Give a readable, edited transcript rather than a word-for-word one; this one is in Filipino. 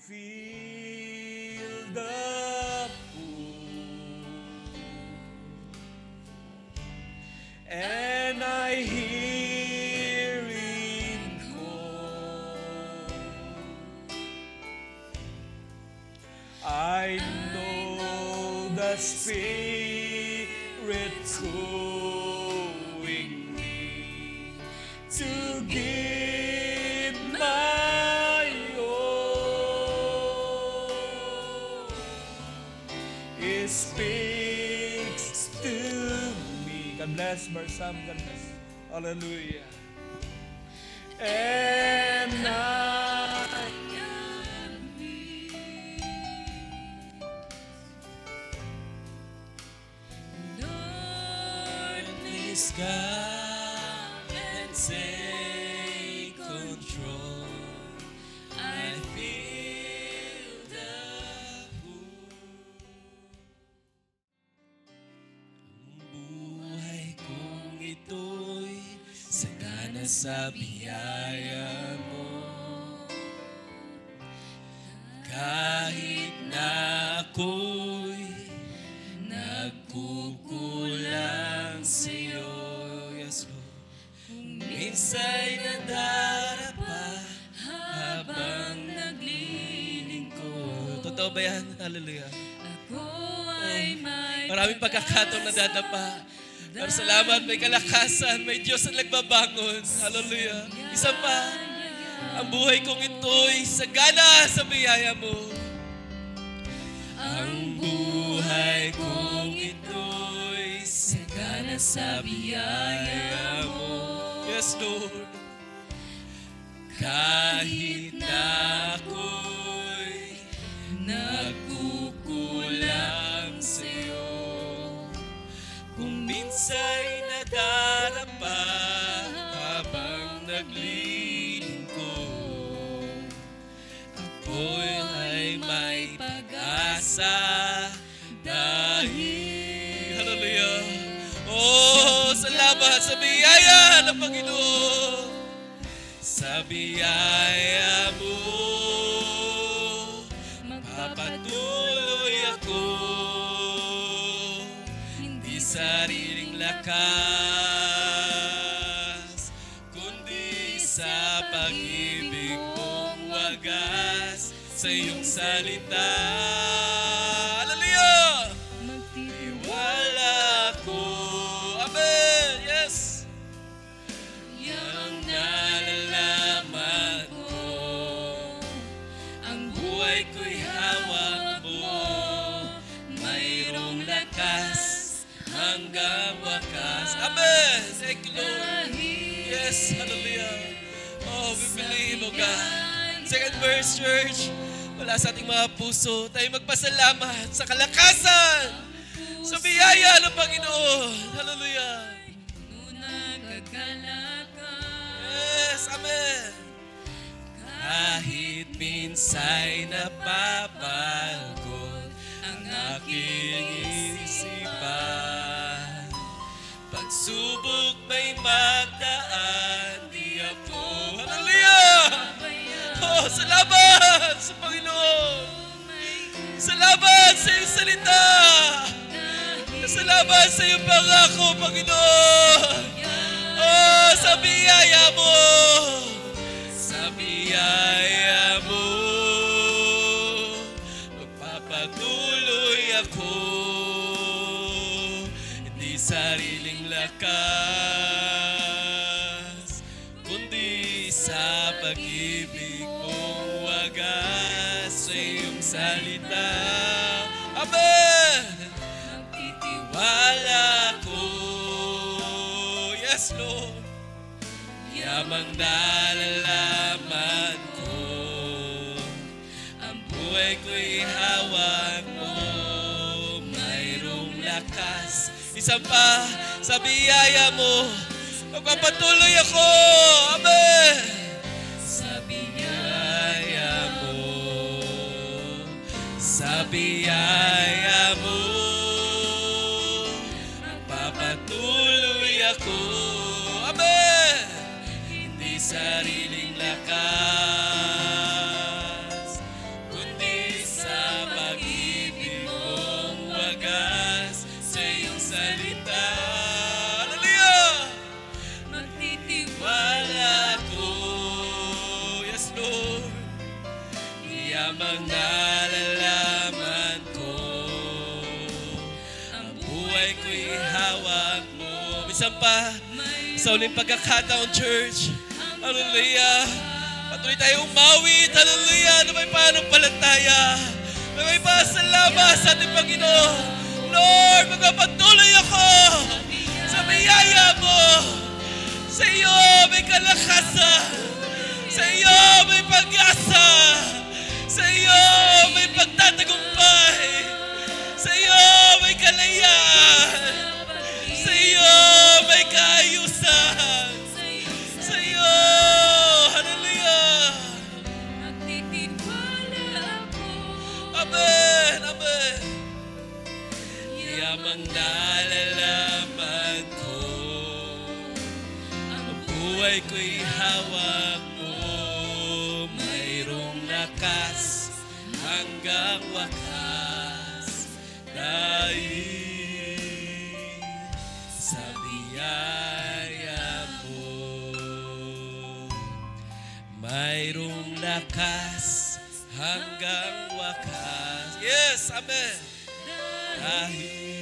feel the pull, and I hear it call. I know the Spirit calling me to give my all. It speaks to me. God bless, Barsam. God bless. Hallelujah. And I Please come and take control. I feel the pull. Ang buhay kong ito'y sagana sa biyaya mo. Kahit na ako'y nagkukulang sa'yo, yes Lord. Minsa'y nadarapa habang naglilingkod. Totoo ba yan? Hallelujah. Maraming pagkakataon na dadapa. Pero salamat, may kalakasan, may Diyos na nagbabangon. Hallelujah. Isa pa, ang buhay kong ito'y sagana sa biyaya mo. Ang buhay kong ito'y sagana sa biyaya mo. Yes, Lord. Kahit na ako'y nagkukulang sa'yo, kung minsa'y nadarapa habang naglilingkod, ako'y ay may pag-asa dahil, hallelujah, oh, salamat sa biyaya ng Panginoon. Sa biyaya mo, magpapatuloy ako, hindi sariling lakas, kundi sa pag-ibig mong wagas sa iyong salita. Hallelujah! Magtitiwala ko. Amen! Yes! Yang nalalaman ko, ang buhay ko'y hawak mo, mayroong lakas hanggang wakas. Amen! Thank you, Lord. Yes, hallelujah. Oh, we believe, oh God. Second verse, church. Wala sa ating mga puso, tayo magpasalamat sa kalakasan, sa biyaya ng Panginoon. Hallelujah. Yes, amen. Kahit minsa'y napapagod ang aking isipan, pagsubok may magdaan, di ako, hallelujah! Oh, salamat sa Panginoon! Salamat sa iyong salita! Salamat sa iyong pangako, Panginoon! Oh, sa biyaya mo! Sa biyaya mo, magpapatuloy ako, hindi sariling lakas, kundi sa pag-ibig mong wagas sa iyong salita. Amen! Magtitiwala ko, yes Lord, yamang nalalaman ko, ang buhay ko'y hawak mo, mayroong lakas. Isa pa, sa biyaya mo, magpapatuloy ako. Amen! Sa biyaya mo, sa biyaya mo, magpapatuloy ako. Amen! Hindi sariling lakas, Yamang nalalaman ko, ang buhay ko'y hawak mo. Minsan pa, sa uling pagkakataon, church, hallelujah, patuloy tayo umawit, hallelujah, na may pananampalataya, na may pasalamat sa ating Panginoon. Lord, magpapatuloy ako sa biyaya mo. Sa iyo may kalakasan. Sa iyo may pag-asa. Sa iyo may pagtatagumpay. Sa iyo may kalayaan. Sa iyo may kaayusan. Sa iyo, hallelujah. Amen, amen. Yamang nalalaman ko, ang buhay ko'y hawak mo. Mayroong lakas hanggang wakas, dahil sa biyaya mo. Mayroong lakas hanggang wakas. Yes, amen. Dahil